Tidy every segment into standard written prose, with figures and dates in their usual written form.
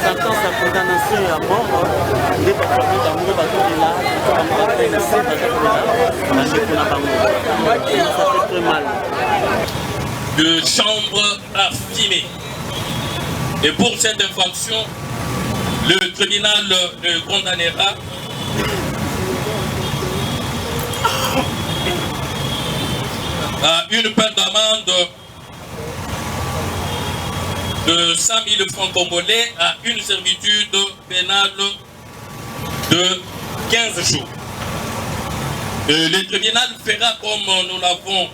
sentence à condamnation à mort des personnes d'amour ça fait très mal. De chambre à fumer. Et pour cette infraction, le tribunal le condamnera à une peine d'amende de 100 000 francs congolais à une servitude pénale de 15 jours. Le tribunal fera comme nous l'avons.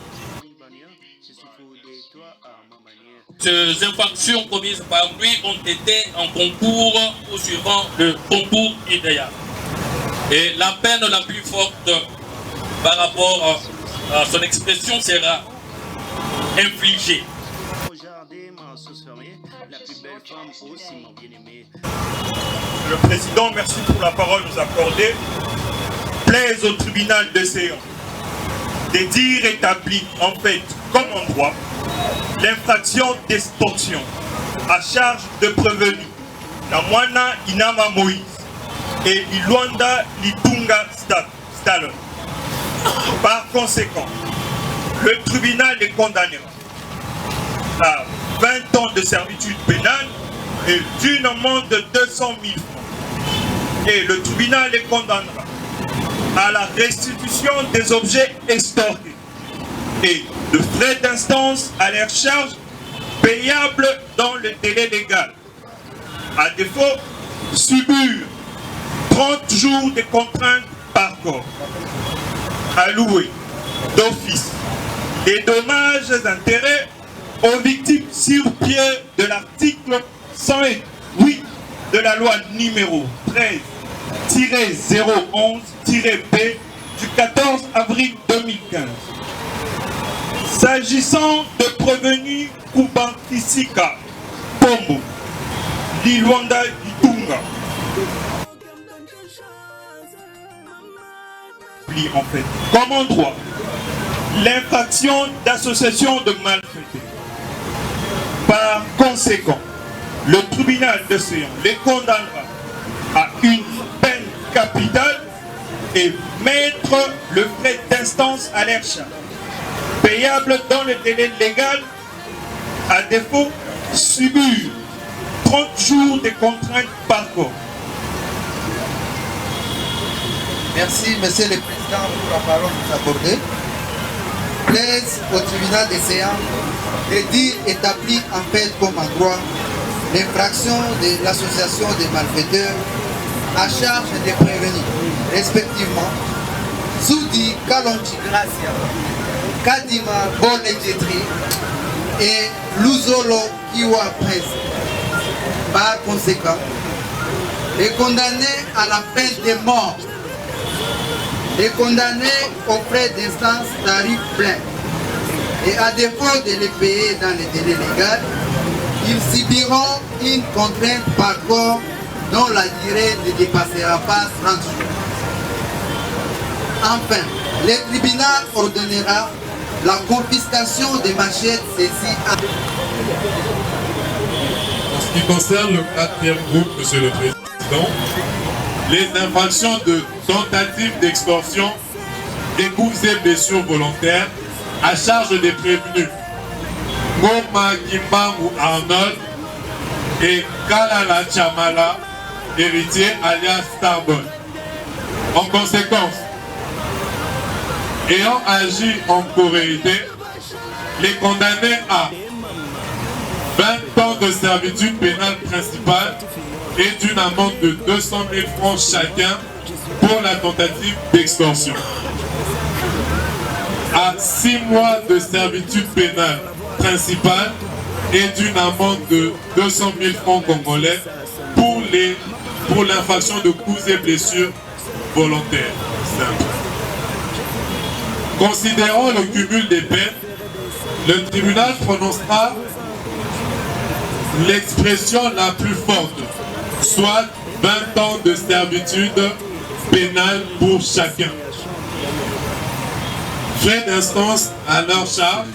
Ces infractions commises par lui ont été en concours ou suivant le concours idéal. Et la peine la plus forte par rapport à son expression sera infligée. Le président, merci pour la parole nous accordée. Plaise au tribunal de séance de dire établi en fait comme en droit l'infraction d'extorsion à charge de prévenu Namwana Inama Moïse et Ilwanda Litunga Stallon. Par conséquent, le tribunal les condamnera à 20 ans de servitude pénale et d'une amende de 200 000 francs. Et le tribunal les condamnera à la restitution des objets extorqués et de frais d'instance à leur charge payables dans le délai légal. À défaut, subir 30 jours de contraintes par corps. Allouer d'office des dommages et intérêts aux victimes sur pied de l'article 108 de la loi numéro 13-011-B du 14 avril 2015. S'agissant de prévenus Kubantisika, Pombo, Lilwanda Litunga, en fait, comme en droit, l'infraction d'association de malfaiteurs. Par conséquent, le tribunal de séance les condamnera à une peine capitale et mettre le frais d'instance à leur charge, payable dans le délai légal, à défaut, subir 30 jours de contraintes par corps. Merci, Monsieur le Président, pour la parole que vous accordez. Plaise au tribunal des séances de dire établi en fait comme en droit l'infraction de l'association des malfaiteurs à charge des prévenus, respectivement, Soudi Kalonji Gracia, Kadima Bonejetri et Luzolo Kiwa Prince. Par conséquent, les condamnés à la peine de mort, les condamnés aux frais d'instance tarif plein et à défaut de les payer dans les délais légaux, ils subiront une contrainte par corps dont la durée ne dépassera pas 30 jours. Enfin, le tribunal ordonnera la confiscation des machettes saisies à... En ce qui concerne le quatrième groupe, Monsieur le Président, les infractions de tentative d'extorsion, découpes et blessures volontaires à charge des prévenus Ngoma Kimbangu Arnold et Kalala Chamala, héritier alias Starbone. En conséquence, ayant agi en co-vérité, les condamnés à 20 ans de servitude pénale principale et d'une amende de 200 000 francs chacun pour la tentative d'extorsion. À 6 mois de servitude pénale principale et d'une amende de 200 000 francs congolais pour l'infraction de coups et blessures volontaires. Simple. Considérant le cumul des peines, le tribunal prononcera l'expression la plus forte, soit 20 ans de servitude pénale pour chacun. Frais d'instance à leur charge,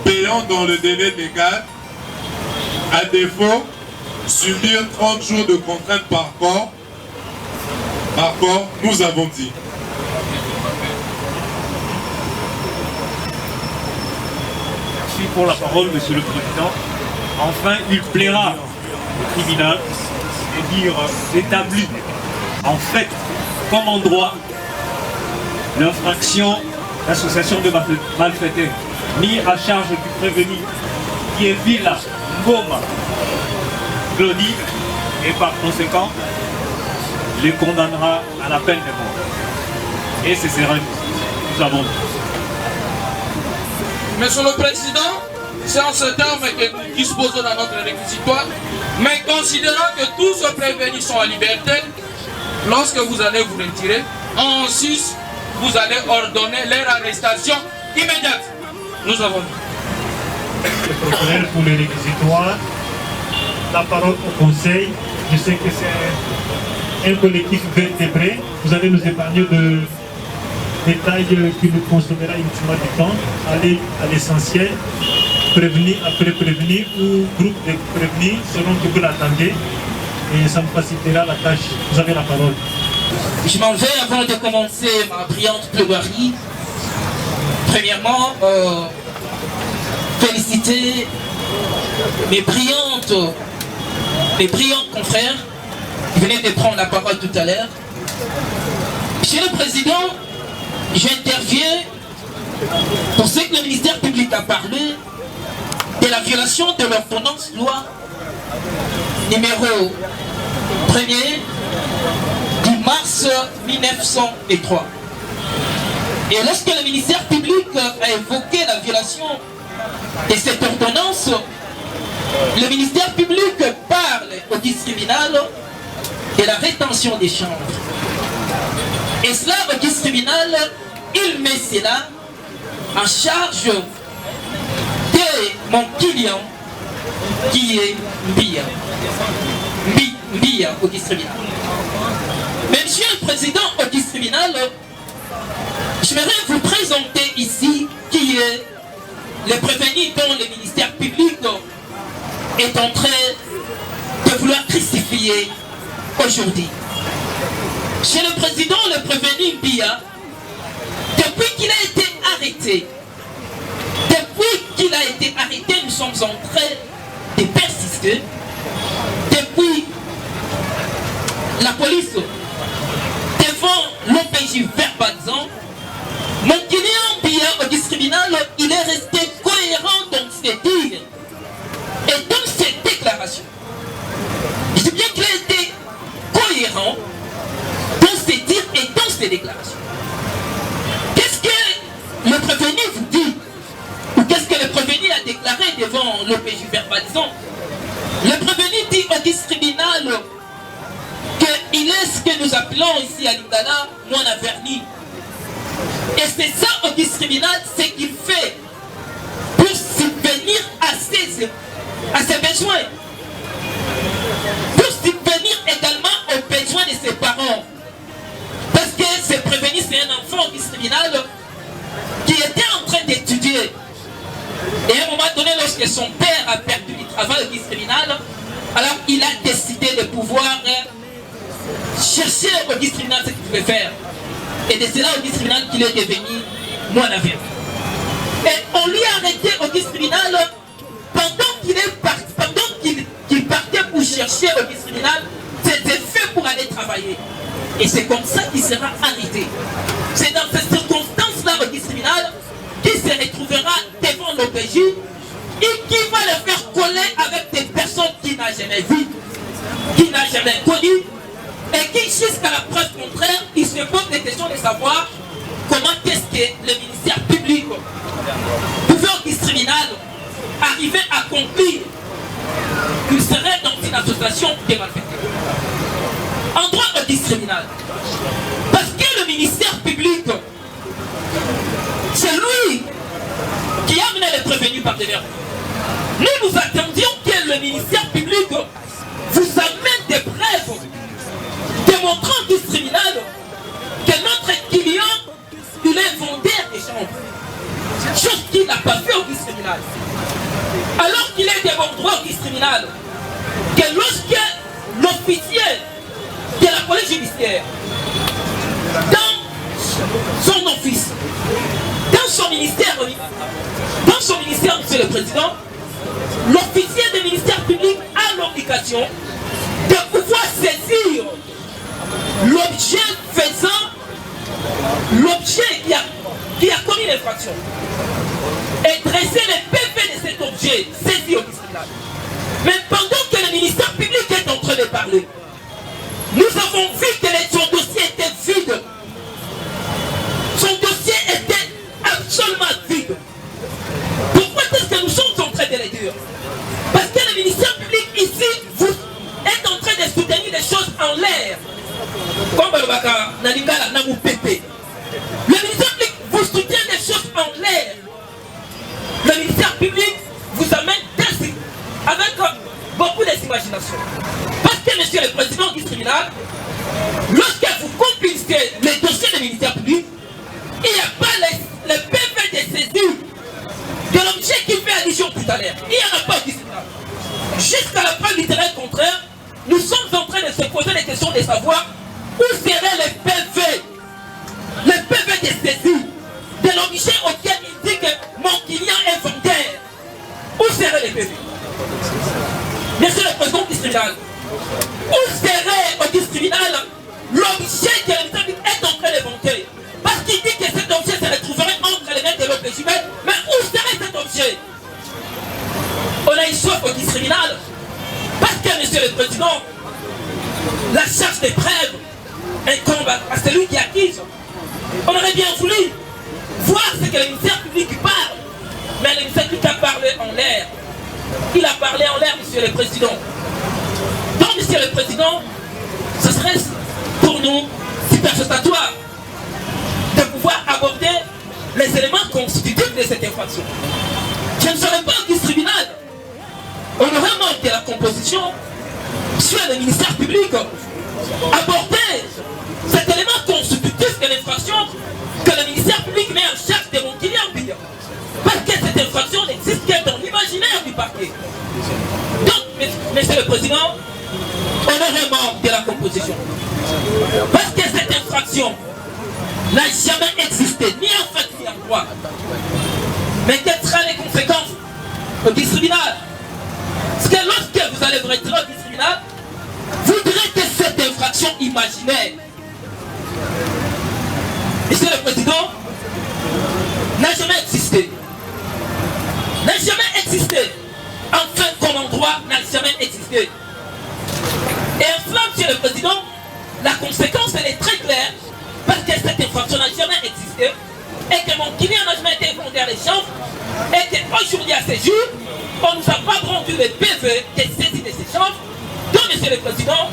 payant dans le délai légal. À défaut, subir 30 jours de contrainte par corps. Nous avons dit. Merci pour la parole, Monsieur le Président. Enfin, il plaira au tribunal de dire établi en fait comme en droit l'infraction d'association de malfaiteurs mis à charge du prévenu qui est Villa Ngoma Glody et par conséquent les condamnera à la peine de mort. Et c'est sera nous avons dit. Monsieur le Président, c'est en ce terme que nous disposons dans notre réquisitoire, mais considérant que tous ceux prévenus sont en liberté, lorsque vous allez vous retirer, en 6, vous allez ordonner leur arrestation immédiate. Nous avons dit. Le procureur pour les réquisitoires, la parole au Conseil. Je sais que c'est un collectif vertébré. Vous allez nous épargner de détails qui nous consommera inutilement du temps. Aller à l'essentiel, prévenir après prévenir ou groupe de prévenus selon que vous l'attendez. Et ça me facilitera la tâche. Vous avez la parole. Je m'en vais avant de commencer ma brillante plaidoirie. Premièrement, féliciter mes brillants confrères qui venaient de prendre la parole tout à l'heure. Monsieur le Président, j'interviens pour ce que le ministère public a parlé de la violation de l'ordonnance loi numéro 1er du mars 1903. Et lorsque le ministère public a évoqué la violation de cette ordonnance, le ministère public parle au vice tribunal de la rétention des chambres. Et cela, au vice tribunal, il met cela en charge de mon client qui est Mbia. Mbia au vice tribunal. Mais monsieur le Président au vice tribunal, je voudrais vous présenter ici qui est le prévenu dont le ministère public est en train de vouloir crucifier aujourd'hui. Chez le président, le prévenu Mbia, depuis qu'il a été arrêté, nous sommes en train de persister. Depuis la police, devant l'OPJ verbalisant, mon client Mbia au vice tribunal, il est resté cohérent dans ses dires et dans ses déclarations. Je dis bien qu'il a été cohérent dans ses dires et dans ses déclarations. Qu'est-ce que le prévenu vous dit? Ou qu'est-ce que le prévenu a déclaré devant l'OPJ verbalisant? Le prévenu dit au vice tribunal qu'il est ce que nous appelons ici à Lingala, Mwana Verni. Et c'est ça au vice tribunal, ce qu'il fait pour subvenir à ses besoins. Pour subvenir également aux besoins de ses parents. Parce que c'est prévenu, c'est un enfant au vice tribunal qui était en train d'étudier. Et à un moment donné, lorsque son père a perdu du travail au vice tribunal, alors il a décidé de pouvoir chercher au vice tribunal ce qu'il pouvait faire. Et de cela au vice tribunal qu'il est devenu Mwana Verni. Et on lui a arrêté au vice tribunal pendant qu'il partait pour chercher au vice tribunal, c'était fait pour aller travailler. Et c'est comme ça qu'il sera arrêté. C'est dans cette circonstance-là au vice tribunal qu'il se retrouvera devant l'OPJ et qui va le faire coller avec des personnes qu'il n'a jamais vues, qu'il n'a jamais connues, et qui, jusqu'à la preuve contraire, que le ministère public pouvait au vice tribunal arriver à conclure qu'il serait dans une association des malfaiteurs. En droit au vice tribunal, parce que le ministère public, c'est lui qui a amené les prévenus par des verres. Nous attendions que le ministère public vous amène des preuves démontrant au vice tribunal que notre client, il est vendeur des chambres. Chose qu'il n'a pas fait au vice tribunal. Alors qu'il est de bon droit au vice tribunal, que lorsque l'officier de la police judiciaire, dans son office, dans son ministère, Monsieur le Président, l'officier du ministère public a l'obligation de pouvoir saisir l'objet faisant, l'objet qui a commis l'infraction et dresser les PV de cet objet saisi au tribunal. Mais pendant que le ministère public est en train de parler, nous avons vu que son dossier était vide. Son dossier était absolument vide. Pourquoi est-ce que nous sommes en train de le dire? Parce que le ministère public ici vous est en train de soutenir des choses en l'air. Comme le Baka Nalingala Namou Pépé. Le ministère public vous soutient des choses en l'air. Le ministère public vous amène avec beaucoup d'imagination. Parce que, Monsieur le Président du tribunal, lorsque vous confisquez les dossiers du ministère public, il n'y a pas les PV de saisie de l'objet qui fait allusion tout à l'heure. Il n'y en a pas au tribunal. Jusqu'à la preuve littéraire contraire, nous sommes en train de se poser les questions de savoir où seraient les PV de saisie de l'objet auquel il dit que mon client est vendeur. Où seraient les PV? Monsieur le Président du tribunal, où serait au tribunal l'objet que le ministère est en train de vanter? Parce qu'il dit que cet objet se retrouverait entre les mains de l'autre humain, mais où serait cet objet? On a une soif au tribunal. Parce que, Monsieur le Président, la charge des preuves incombe à celui qui accuse. On aurait bien voulu voir ce que le ministère public parle, mais le ministère public a parlé en l'air. Il a parlé en l'air, Monsieur le Président. Donc, Monsieur le Président, ce serait pour nous superfétatoire de pouvoir aborder les éléments constitutifs de cette infraction. Je ne serais pas au tribunal. On aurait manqué la composition sur le ministère public, aborder cet élément constitutif de l'infraction que le ministère public met en charge de mon client. Parce que cette infraction n'existe que dans l'imaginaire du parquet. Donc, Monsieur le Président, on aurait manqué la composition. Parce que cette infraction n'a jamais existé, ni en fait ni en droit. Mais quelles seraient les conséquences au tribunal? Parce que lorsque vous allez vous retirer au tribunal, vous direz que cette infraction imaginaire, Monsieur le Président, n'a jamais existé. N'a jamais existé. Enfin, comme en droit, n'a jamais existé. Et enfin, Monsieur le Président, la conséquence, elle est très claire, parce que cette infraction n'a jamais existé, et que mon client n'a jamais été vendeur à l'échange, et qu'aujourd'hui, à ce jour, on ne nous a pas rendu les PV qui est saisi de ces changes. Donc, Monsieur le Président,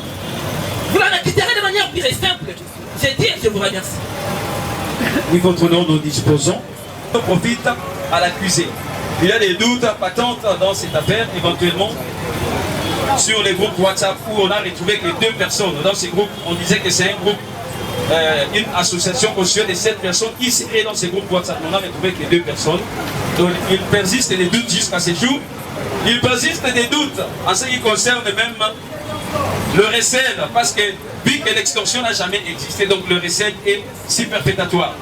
vous l'en acquitterez de manière pure et simple. J'ai dit, je vous remercie. Oui, votre nom, nous disposons. On profite à l'accusé. Il y a des doutes patentes dans cette affaire, éventuellement, sur les groupes WhatsApp où on a retrouvé que 2 personnes. Dans ces groupes, on disait que c'est un groupe, une association constituée de 7 personnes qui seraient dans ces groupes WhatsApp. On a retrouvé que 2 personnes. Donc, il persiste des doutes jusqu'à ce jour. Il persiste des doutes en ce qui concerne même le recel, parce que vu que l'extorsion n'a jamais existé, donc le recel est superfétatoire.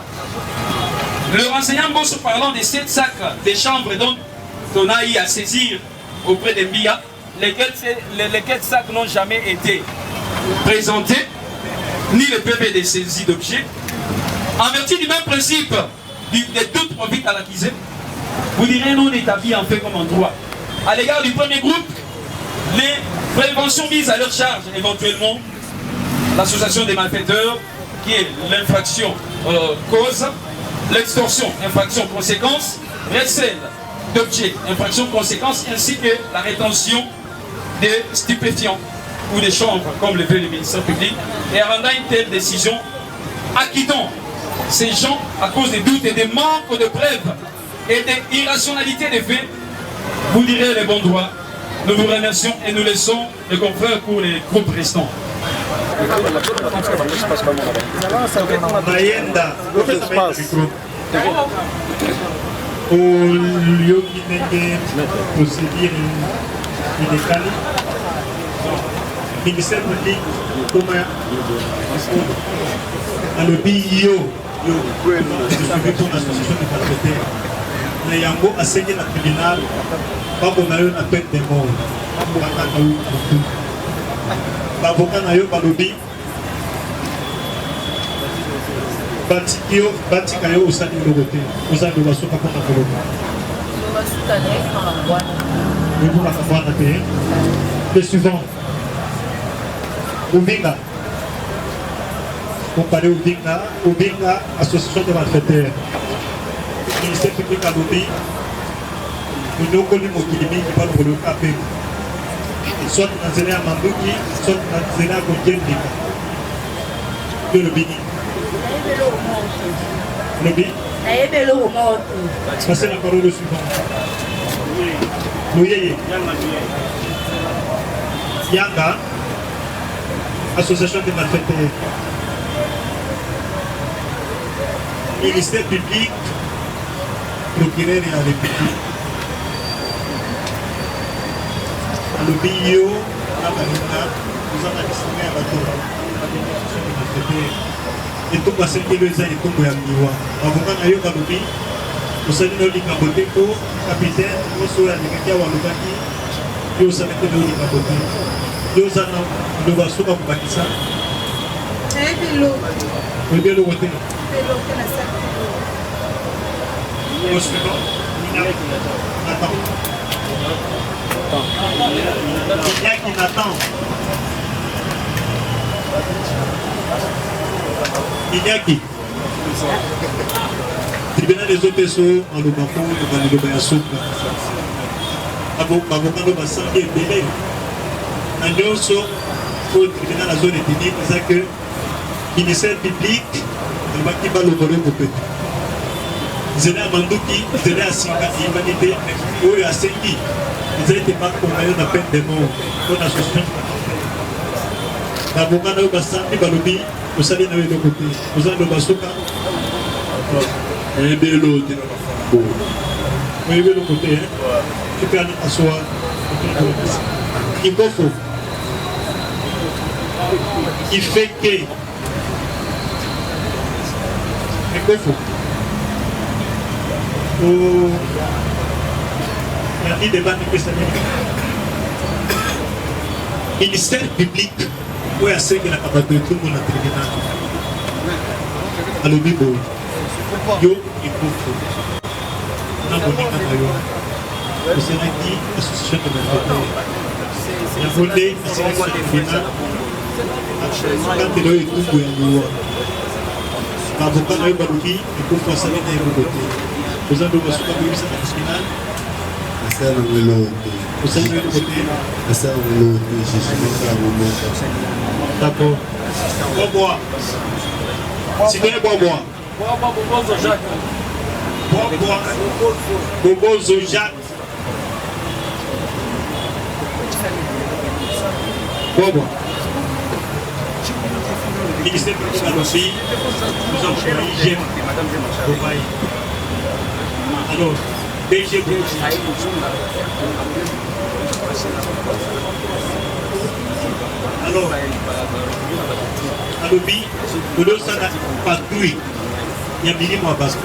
Le renseignement Bosso parlant des 7 sacs des chambres dont on a eu à saisir auprès des MIA, lesquels sacs n'ont jamais été présentés, ni le PV de saisie d'objets. En vertu du même principe des doutes profitent à l'accusé, vous direz non établi en fait comme en droit. À l'égard du premier groupe, les préventions mises à leur charge, éventuellement, l'association des malfaiteurs, qui est l'infraction cause, l'extorsion, infraction conséquence, recel d'objets, infraction conséquence, ainsi que la rétention des stupéfiants ou des chanvres, comme le fait le ministère public, et rendant une telle décision, acquittant ces gens à cause des doutes et des manques de preuves et des irrationalités des faits, vous direz les bons droits. Nous vous remercions et nous laissons les confrères pour les groupes restants. Mayenda, au lieu qui n'est procédure illégale, ministère public, comme à l'obéio, pour l'association de malfaiteurs. Mais il y a un mot à saigner dans le tribunal, pas qu'on a eu une peine de mort. L'avocat n'a eu pas lobby. Batikayo au sein de l'Europe, au sein de la soupe à la Colombie. Le suivant. Ubinga. Comparé Ubinga, association de malfaiteurs. Ministère public à lobby. Nous avons connu mon kilimi qui parle de l'OKP. Soit dans un Mandouki, soit dans un Gondjendika. De l'Obini. Lobby. Passez la parole au suivant. Louyeye. Yanga. Association des malfaiteurs. Ministère public. Procureur et à la République. Le bio, la marina, nous avons destiné à la tour. Et tout passé que les gens sont pour Yamiwa. Avocat Nayo Kaloubi, nous sommes dans le Kaboté pour capitaine, nous sommes dans le Walubaki, nous sommes dans le Kaboté. Nous sommes dans le Basuka pour Bakissa. Le bien le côté. Au suivant, attends. Il y a qui m'attend. Il y a qui? Tribunal des OPSO, en Lubako, dans le Bayassouk. Avocat de Bassan est belé. En Yosso, au tribunal de la zone ethnique, c'est que le ministère public, il va qui va le voler pour peu. Ils à Mandouki, ils à Singa, l'humanité, ou à Sengi. Ils étaient pas condamnés à peine de mort pour l'association. L'avocat de Bassan, il va le dire, vous allez dans le côté. Vous allez dans le Basuka. Et bien l'autre, vous voyez le côté, tu peux aller t'asseoir. Il faut. Il fait que. Il faut. Il y a des débats de questions. Ministère public, où il y a ceux qui ont la capacité de tout le monde à tribunal. Alors, Bibo, yo, il faut. On a donné un ailleurs. Le Sénat dit, l'association de malfaiteurs. Il y a volé, il y a un tribunal. Quand il y a eu tout, il y a eu l'avocat n'a eu pas d'outil, il faut faire ça dans les côtés. Vous avez besoin de faire ça dans le tribunal. Vous avez le côté. D'accord. Bois. Si vous voulez bois. Bobozo Jacques. Bois. Ministère public à l'OCI, nous avons fait l'hygiène au pays. Alors, DG alors, à l'OBI, nous devons patrouiller. Il y a minimum à base.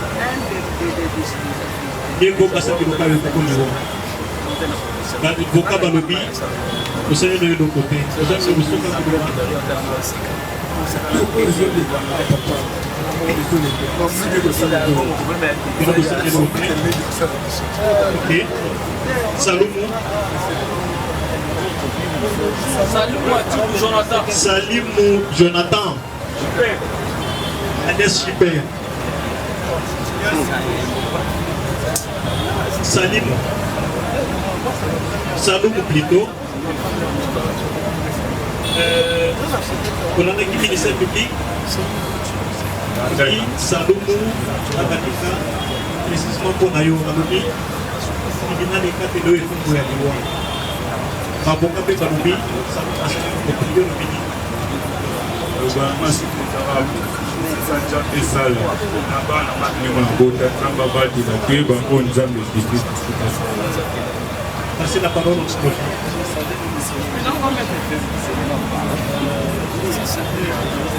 Il faut passer par le cas de l'Union. Le vocable à l'OBI, vous savez de l'autre côté. Vous avez le socle à l'OBI. Ok. Salut Jonathan. Salut Jonathan. Super. Salim Saloum plutôt on a qui ministère public Saloum Abadika précisément pour Nayo Nabobi il y a des cas de l'eau et pour la loi Maboka pe Baloubi ça a changé de milieu le midi passer la parole au sport.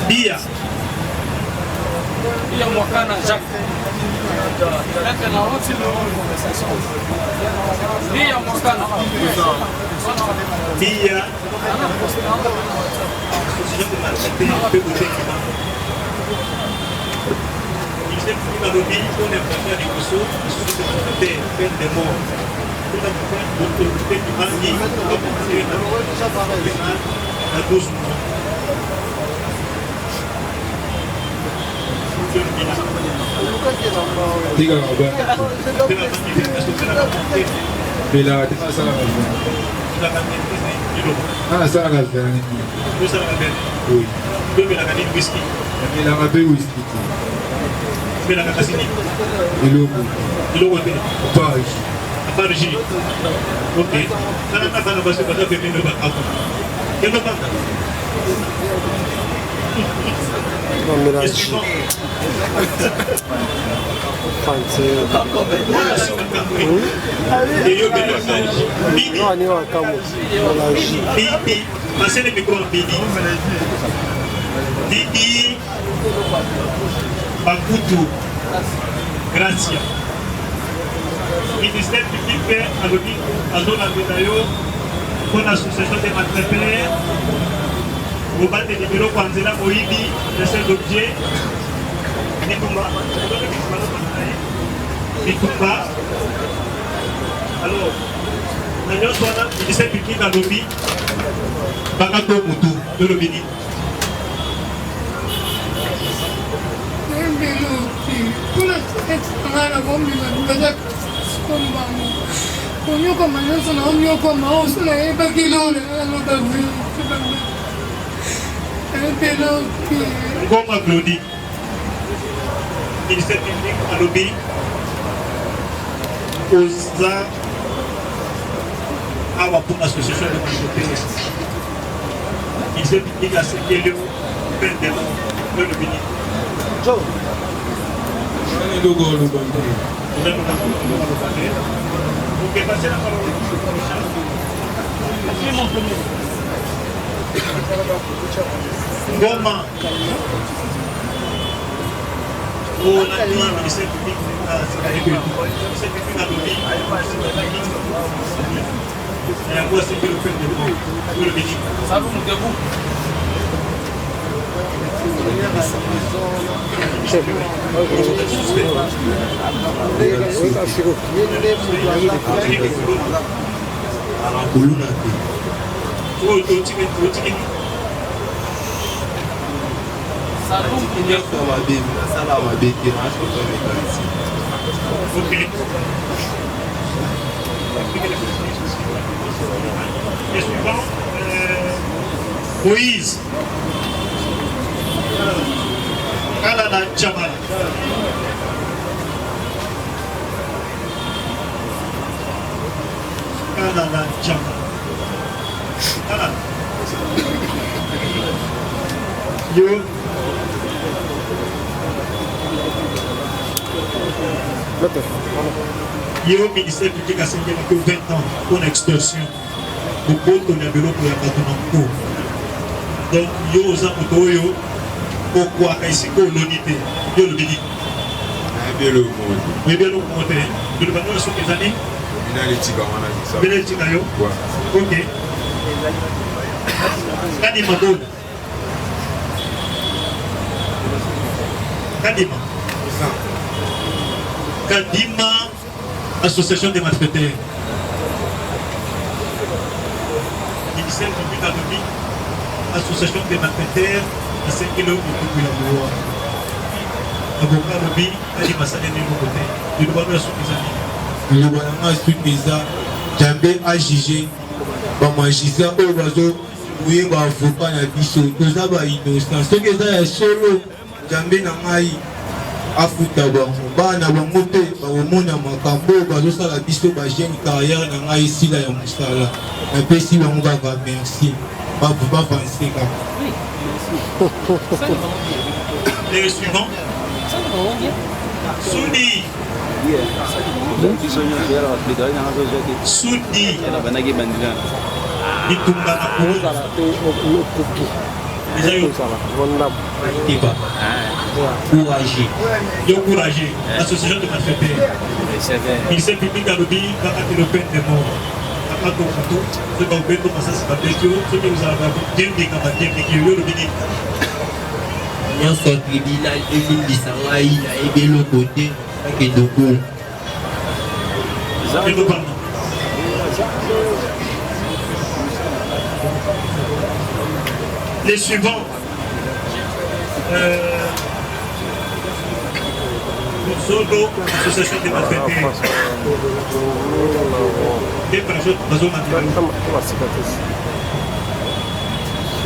Bia Mwakana Jacques. Bia Mwakana. Bia il s'est pris dans le pays pour les faire des courses, il se fait faire des morts. Pour la l'autorité du Mali, on va continuer à 12 mois. Ok. Passez le micro à Bidi. Bidi Bakutu. Grazie. Ministère public à zone Abedayo pour l'association des maltraitants. Au bas des numéros Kwanzela Moïdi, le seul objet. Nitumba. Alors, nous sommes le ministère public à Lobi. Bagato Moutou, de Lobini. Comme Claudie, ministère public à Lobby, Oza, Awa pour l'association de communauté. Ministère public à Sekélio, Pendel, de Lobby. Joe. Ok, passez la parole. Goma. On a dit ministère public à Lobby. Et à quoi c'est que le fait de le bénir. Ça vous debout. Moïse Kalala Jamal Kalala Jamal Kalala Yo Yo ministère public a signé que 20 ans pour l'extorsion pour qu'on ait de l'eau pour la bâtonnement. Donc, yo osa moto yo pourquoi ici ko l'unité yo le béni bien le monde mais bien le monde de le bâton sur les années il a les tika on a dit ça bien les tika yo ok Kadima bon Kadima association des malfaiteurs ministère public à Lobby association des malfaiteurs à 5 km de la loi. avocat lobby ali masala ndenge côté de droit de soukizani le bonanga soukeza Jambe a jugé ba magistrat oyo bazo oui ba avocat na biso toza ba innocent soki eza ya solo Jambe na ngai afuta bango bana bango mpe bakomona makambo oyo bazosala biso bagene carrière na ngai esila ya mosala napesi bango kaka merci bavanse kaka. Les suivants. Soudi. Soudi. Courageux. Courageux. L'association de malfaiteurs. Il s'est public à l'obéi dans le peine de mort. Ce qu'on peut commencer à se battre, ce que vous avez bien dit quand même, qui est le béni. Nyonso tribunal ebindisa ngai nayebi eloko te akende okolo. Les suivants. Solo, association des malfaiteurs. Des personnes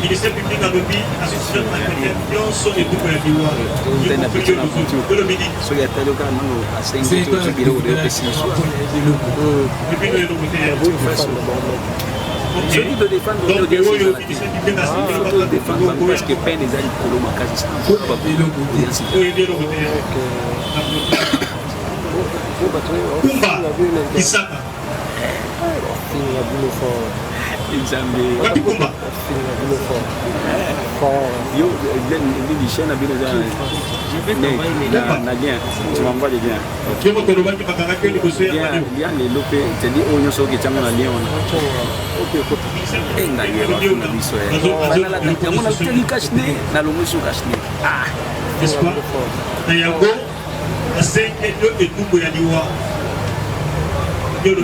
ministère public à l'obéi, association de malfaiteurs, nyonso etuko ya liwa. Kumba, Isaka. Wapi Kumba? Tu m'envoies les liens. N'est-ce pas? Nayango, la 5 et tout ya liwa.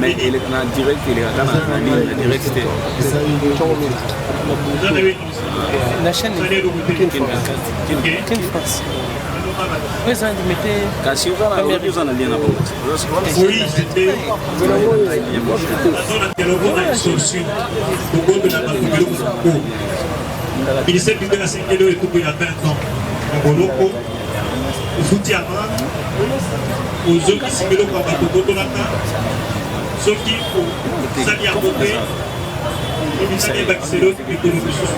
Mais il est en direct, il est en ligne, en direct. La chaîne quelle France? Oui, ça oui, c'était il s'est publié à 5 kg et tout il y a 20 ans. Ngoloko, Foutiama, aux autres qui s'y mettent au Kabatoko, ceux qui ont sali à côté, ils s'y mettent à l'autre et que nous sommes.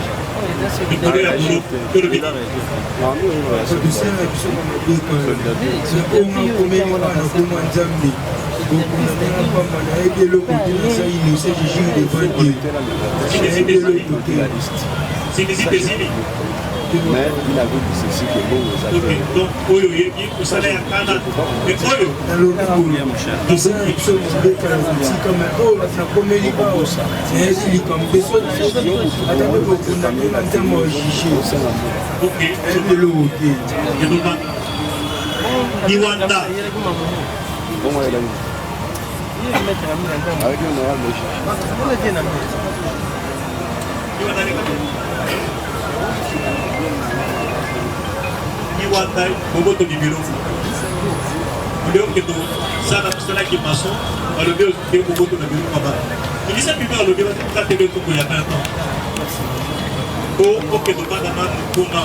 C'est des idées. Mais il a vu que ceci qui est beau. Donc, vous savez, mais Wanda, Boboto du bureau. Vous voulez que ça, cela qui est maçon, on le veut au Boboto du bureau là-bas. Il dit ça, puis on le veut à télé tout il y a 20 ans. Pour que nous pas d'amant pour la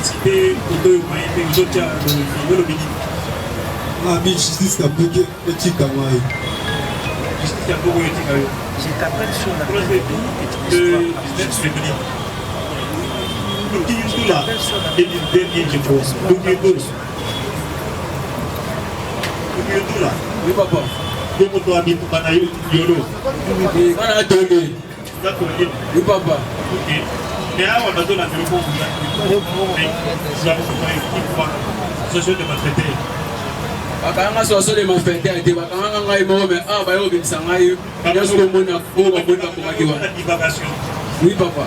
cité, pour deux moyens, les autres, le midi. Ah, mais justice a bloqué le Tikamai. Justice a bloqué le Tikamai. Je t'appelle sur la le 19 février. Le qui est tout là, et le dernier qui faut. Le qui est tout là. Oui, papa. Comment tu habites pour Panaï, Yolo? Oui, papa. Ok. Mais avant, on a donné la téléphone. Social de maltraité. Bakanga soso de malfaiteurs était bakanga ngai mo mais ah ba yo binsa ngai ya so mona ko ba mona ko makiwa. Oui, papa.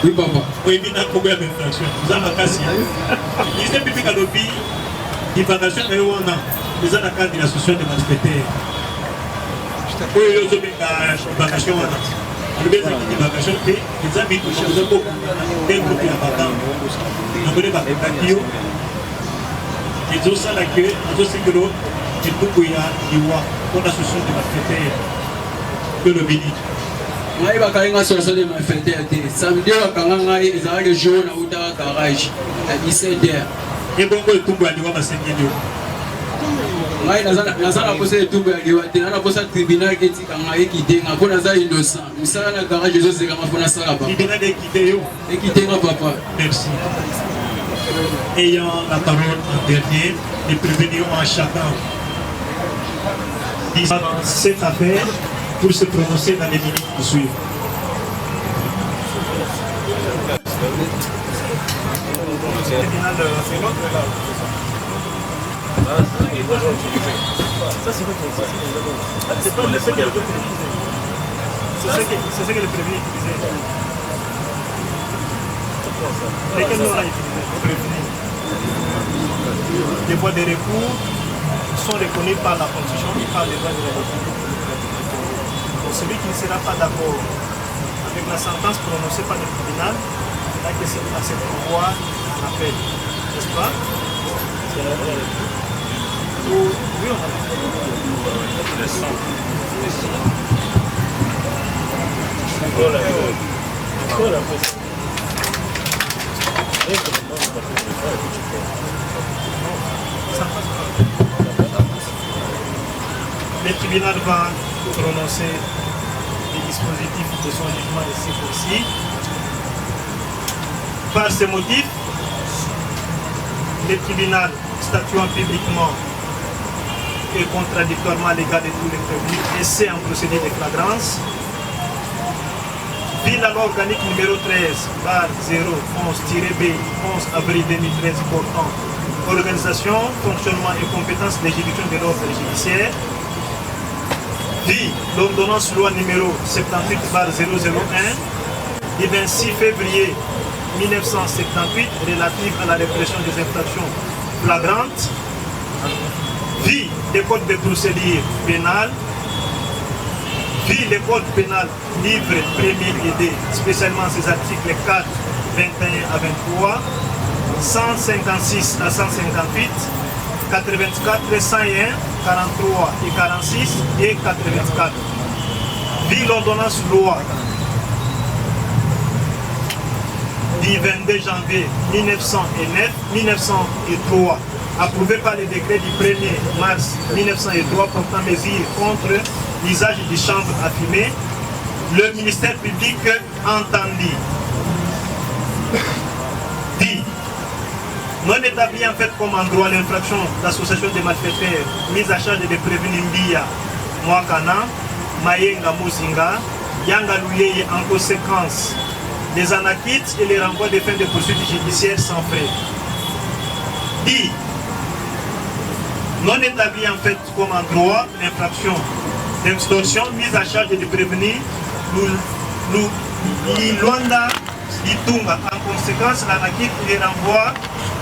Oui, papa. Oui, il y a un problème d'infraction. Vous avez un cas. Il s'est publié à l'obéi. L'infraction est où on a. Vous avez un cas de l'association de malfaiteurs. Oui, il y a une infraction. le bébé qui débarcation et les amis qui sont beaucoup développés à Batam. On connaît pas les ils ont ça là que ils ont ce que l'autre et tout il y a on a ce son de la fête que le béni. Ngai bakainga solution de ma fête samedi wakanga ngai ezalaki jour na uta garage à 17h. Et bon ko tumbu aliwa basengeli. Ngai nazana posa etumbu ya liwa te na posa tribunal keti kanga ekitenga ko naza innocent misala na garage zo seka mafona sala ba tribunal ekite yo ekitenga papa. Merci. Ayant la parole en dernier, les prévenir en chacun dans cette affaire pour se prononcer dans les minutes qui suivent. C'est ce que le prévenu utilisait. Lesquels n'ont pas utilisé? Les voies de recours sont reconnues par la Constitution et par les lois de la République. Donc celui qui ne sera pas d'accord avec la sentence prononcée par le tribunal, là que c'est à cette voie en appel, n'est-ce pas? Oui, on le tribunal va prononcer les dispositifs de son jugement de ces fois-ci. Par ces motifs, le tribunal statuant publiquement et contradictoirement à l'égard de tous les prévenus essaie en procédé de flagrance. Vit la loi organique numéro 13/011-B 11 avril 2013 portant organisation, fonctionnement et compétences des juridictions de l'ordre judiciaire. Vit l'ordonnance loi numéro 78/001 du 26 février 1978 relative à la répression des infractions flagrantes. Vit les codes de procédure pénale. Vit le code pénal livre 1er et 2, spécialement ses articles 4, 21 à 23, 156 à 158, 84, 101, 43 et 46 et 84. Vit l'ordonnance loi du 22 janvier 1903, approuvé par le décret du 1er mars 1903 portant mesures contre l'usage des chambres à fumer, le ministère public entendit. Dit, non établi en fait comme endroit l'infraction d'association de malfaiteurs mise à charge de prévenir Mbia, Mwakana, Mayenga Musinga, Yanga Louyeye en conséquence les anakites et les renvois des fins de poursuites judiciaires sans frais. Dit, non établi en fait comme endroit l'infraction d'extorsion mise à charge de prévenir Luanda Itunga. En conséquence, l'anakite les renvoie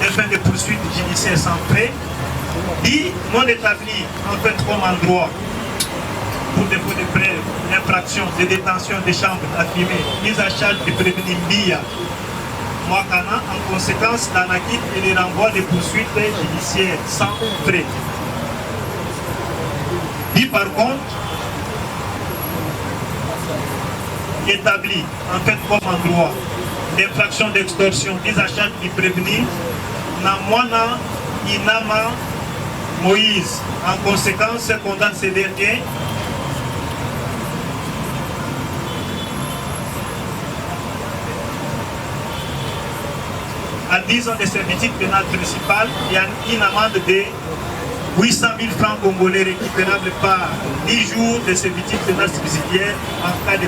des fins de poursuites judiciaires sans frais. Dit non établi en fait comme endroit pour dépôt de preuves l'infraction de détention des chambres à fumer mise à charge de prévenir Mbia Mwakana. En conséquence, l'anakite les renvoie des poursuites judiciaires sans frais. Dit par contre, établi en fait comme endroit l'infraction d'extorsion mise à charge du prévenu Namwana Inama Moïse. En conséquence, condamne ces derniers à 10 ans de servitude pénale principale et à une amende de 800 000 francs congolais récupérables par 10 jours de servitude pénale subsidiaire en cas de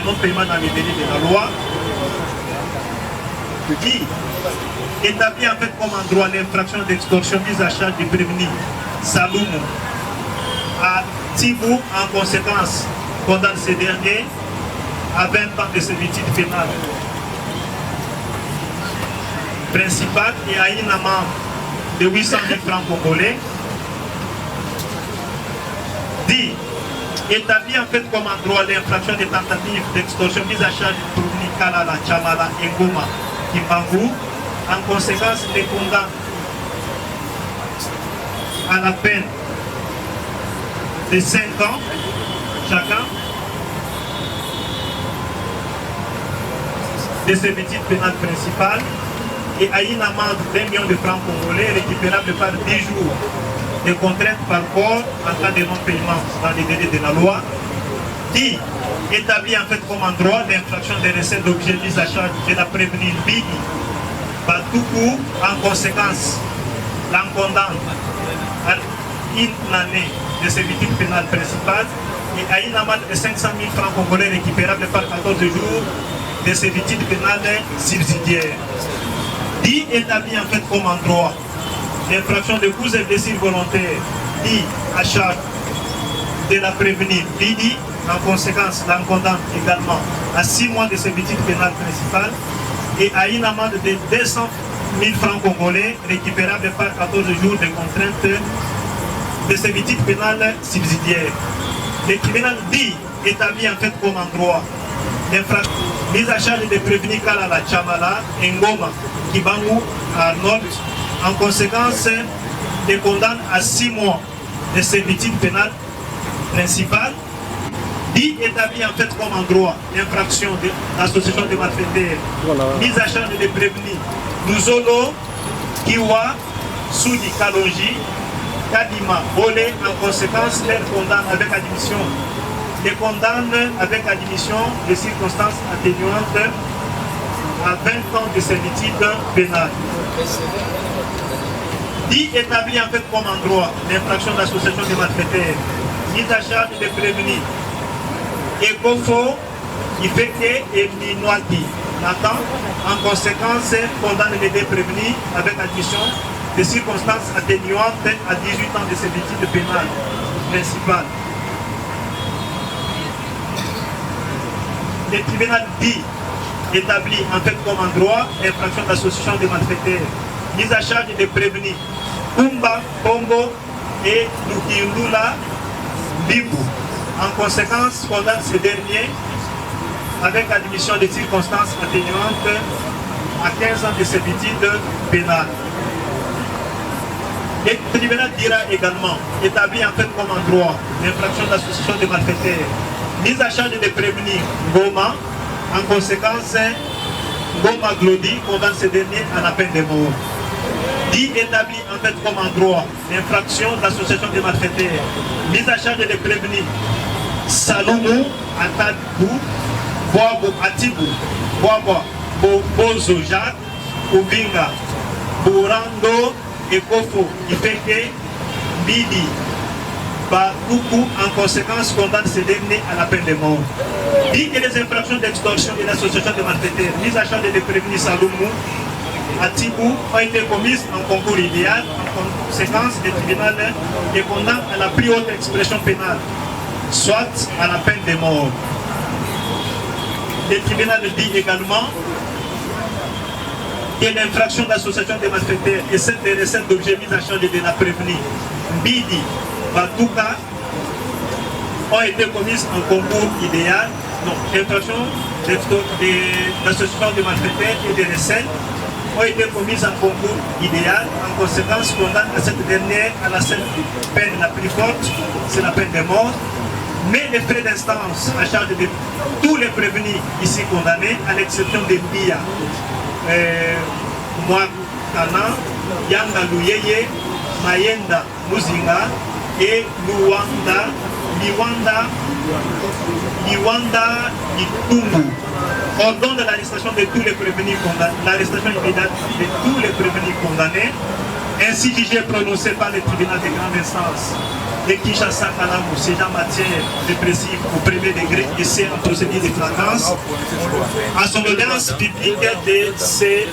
non-paiement dans les délais de la loi. Qui établit en fait comme endroit l'infraction d'extorsion mise à charge du prévenu Saloum à Tibou. En conséquence, condamne ces derniers à 20 ans de servitude pénale principale et à une amende de 800 000 francs congolais. Dit, établit en fait comme endroit l'infraction des tentatives d'extorsion mise à charge de Tourni, Kalala, Chamala, Ngoma, Kimbangu. En conséquence, les condamne à la peine de 5 ans chacun de ces victimes pénales principales et à une amende d'1 million de francs congolais récupérable par 10 jours de contraintes par corps en cas de non-paiement dans les délais de la loi, qui établit en fait comme endroit l'infraction des recettes d'objets mis à charge de la prévenir Bigi Batoukou. En conséquence, l'en condamne à une année de ces victimes pénales principales et à une amende de 500 000 francs congolais récupérable par 14 jours de ces victimes pénales subsidiaires. Dit établit en fait comme endroit l'infraction de coups et blessures volontaires dit à charge de la prévenir Bidi. En conséquence, l'en condamne également à 6 mois de ces victimes pénales principales et à une amende de 200 000 francs congolais récupérable par 14 jours de contraintes de ces victimes pénales subsidiaires. Le tribunal dit établit en fait comme endroit l'infraction mise à charge de prévenir Kalala, Chamala, Ngoma, Kibangu, Arnold. En conséquence, les condamne à 6 mois de ces victimes pénales principales. Dit établit en fait comme endroit l'infraction de l'association de malfaiteurs, mise à charge de prévenir Luzolo, Kiwa, Soudi, Kalonji, Kadima, Bolé. En conséquence, les condamne avec admission. Les condamne avec admission de circonstances atténuantes à 20 ans de servitude pénale. Dit établit en fait comme endroit l'infraction d'association de malfaiteurs, mise à charge de prévenir Ekofo, Ifeke et Minouati. Nathan, en conséquence, condamne les deux prévenus avec admission de circonstances atténuantes à 18 ans de servitude pénale principale. Le tribunal dit établit en fait comme endroit l'infraction d'association de malfaiteurs, mise à charge de prévenus Kumba, Bongo et Lukiundula Bibu. En conséquence, condamne ces derniers avec admission de circonstances atténuantes à 15 ans de servitude pénale. Le tribunal dira également établit en fait comme endroit l'infraction d'association de malfaiteurs, mise à charge de prévenir Goma. En conséquence, Goma Glodi condamne ces derniers à la peine de mort. Dit établit en fait comme endroit l'infraction d'association de malfaiteurs, mise à charge de prévenir Saloumou, Atadou, Boabo Atibou, Boabo Bozo Jacques, Ubinga, Burando, Ekofo, Ifeke, Bidi, Bakoukou. En conséquence, condamne ces derniers à la peine de mort. Dit que les infractions d'extorsion et d'association de malfaiteurs, mise à charge de prévenir Saloumou, Atibou, ont été commises en concours idéal. En conséquence, le tribunal les condamne à la plus haute expression pénale, soit à la peine de mort. Le tribunal dit également que l'infraction d'association de malfaiteurs et celle des recettes d'objets mis à charge de la prévenue Bidi, Batouka ont été commises en concours idéal. Donc, l'infraction d'association de malfaiteurs et des recettes ont été commises en concours idéal. En conséquence, condamne à cette dernière à la seule peine la plus forte, c'est la peine de mort. Mais les frais d'instance à charge de tous les prévenus ici condamnés, à l'exception de Bia, Mwakana, Yanga Luyeye, Mayenda Muzinga et Luwanda Itungu. Ordonne de l'arrestation de tous les prévenus condamnés, l'arrestation immédiate de tous les prévenus condamnés, ainsi jugé prononcé par le tribunal de grande instance de Kinshasa Kalamou, c'est en matière répressive au premier degré et c'est en procédure de flagrance, à son audience publique de ce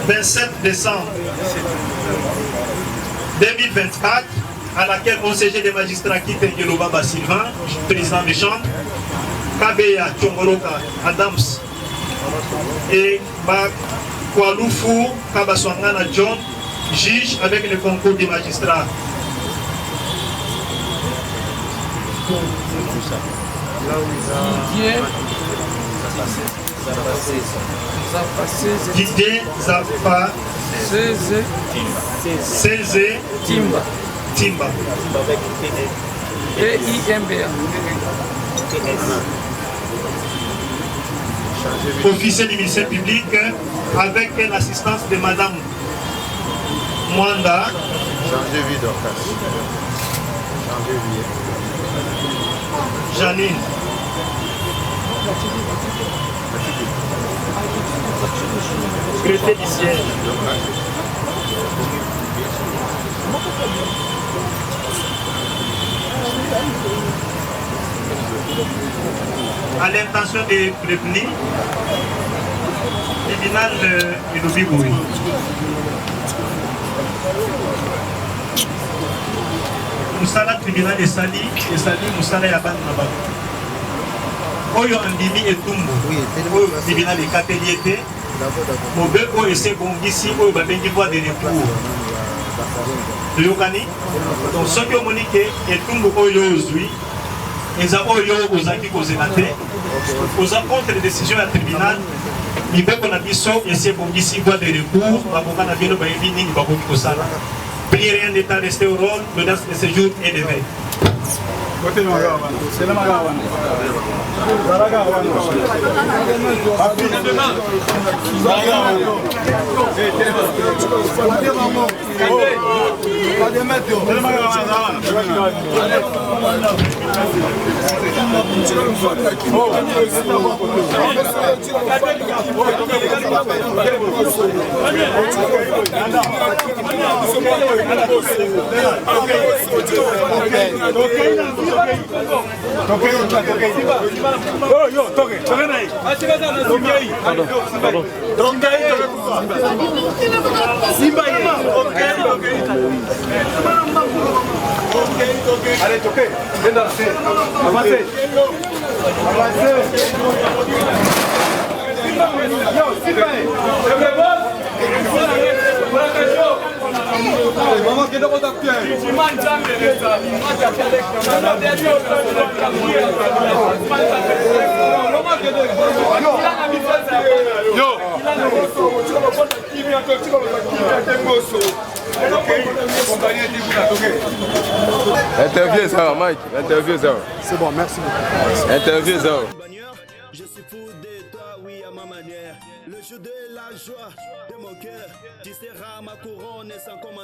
27 décembre 2024, à laquelle on CG des magistrats Kite Yelobaba Sylvain, président de chambre, Kabeya Tchongoroka Adams et Bakwalufu Kabaswangana John, juge avec le concours des magistrats. Didier Zappa Cézé Timba. T-I-M-B-A. Officier du ministère public avec l'assistance de Madame Mwanda. Janine. Secrétaire du siège. À l'intention de prévenir, tribunal de Lobiboui. Moussala tribunal de Sali, Moussala Yaban Naba. Oyo Andimi et Tumbo, Oyo tribunal de Kateliete, Mobe Oyo ese Bongisi, Oyo Babengi voie de recours. Yokani, donc ceux qui ont moniqué et Tumbo Oyo Ozui, ils ont Oyo Ozaki Kozenate, aux contre les décisions du tribunal, il peut qu'on a dit ça, et c'est Bongisi voie de recours, Baboka Nabino Baevi Nini Baboki Kosala. Plus rien n'état resté au rôle, l'audace de séjour est levée. Allez, toquez, viens danser, avancez, maman qui est dans votre pied. Interview ça, Mike. Interview ça. C'est bon, merci beaucoup. Interview ça. Je suis fou de toi, oui, à ma manière. Le jeu de la joie de mon cœur, tu seras ma couronne sans commentaire.